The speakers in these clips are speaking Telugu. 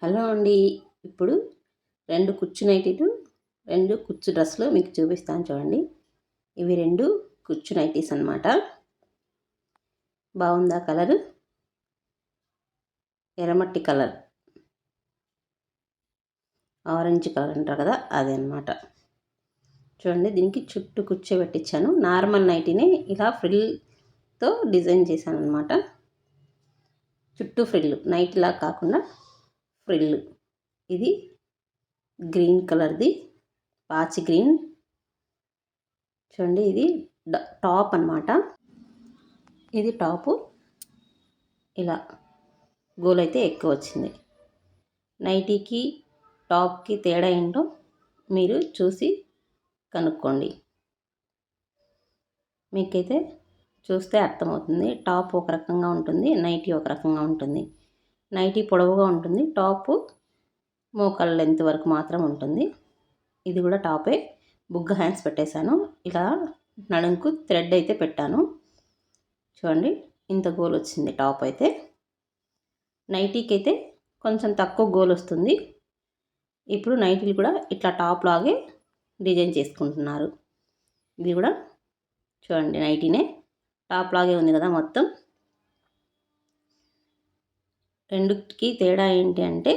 హలో అండి. ఇప్పుడు 2 కుచ్చు నైటీలు, 2 కుచ్చు డ్రెస్సులు మీకు చూపిస్తాను చూడండి. ఇవి 2 కుచ్చు నైటీస్ అన్నమాట. బాగుందా కలరు? ఎర్రమట్టి కలర్, ఆరెంజ్ కలర్ అంటారు కదా, అదే అన్నమాట. చూడండి, దీనికి చుట్టూ కుచ్చు పెట్టించాను. నార్మల్ నైటీని ఇలా ఫ్రిల్తో డిజైన్ చేశాను అన్నమాట. చుట్టూ ఫ్రిల్, నైటీలా కాకుండా ఫ్రిల్. ఇది గ్రీన్ కలర్ది, పాచి గ్రీన్. చూడండి, ఇది టాప్ అన్నమాట. ఇది టాపు. ఇలా గోల్ అయితే ఎక్కువ వచ్చింది. నైటీకి టాప్కి తేడా ఏంటో మీరు చూసి కనుక్కోండి. మీకైతే చూస్తే అర్థమవుతుంది. టాప్ ఒక రకంగా ఉంటుంది, నైటీ ఒక రకంగా ఉంటుంది. నైటీ పొడవుగా ఉంటుంది, టాపు మోకాళ్ళ లెంత్ వరకు మాత్రం ఉంటుంది. ఇది కూడా టాపే. బుగ్గ హ్యాండ్స్ పెట్టేశాను. ఇలా నడుంకు థ్రెడ్ అయితే పెట్టాను. చూడండి, ఇంత గోల్ వచ్చింది టాప్ అయితే. నైటీకి అయితే కొంచెం తక్కువ గోల్ వస్తుంది. ఇప్పుడు నైటీలు కూడా ఇట్లా టాప్ లాగే డిజైన్ చేసుకుంటున్నారు. ఇది కూడా చూడండి, నైటీనే టాప్ లాగే ఉంది కదా మొత్తం. రెండుకి తేడా ఏంటి అంటే,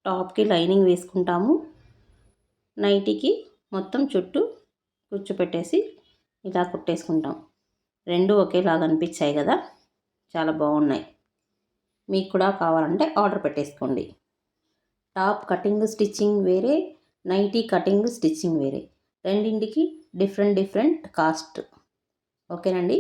టాప్కి లైనింగ్ వేసుకుంటాము, నైటీకి మొత్తం చుట్టూ కూర్చోపెట్టేసి ఇలా కుట్టేసుకుంటాం. రెండు ఒకేలాగా అనిపించాయి కదా, చాలా బాగున్నాయి. మీకు కూడా కావాలంటే ఆర్డర్ పెట్టేసుకోండి. టాప్ కటింగ్ స్టిచ్చింగ్ వేరే, నైటీ కటింగ్ స్టిచ్చింగ్ వేరే. రెండింటికి డిఫరెంట్ కాస్ట్. ఓకేనండి.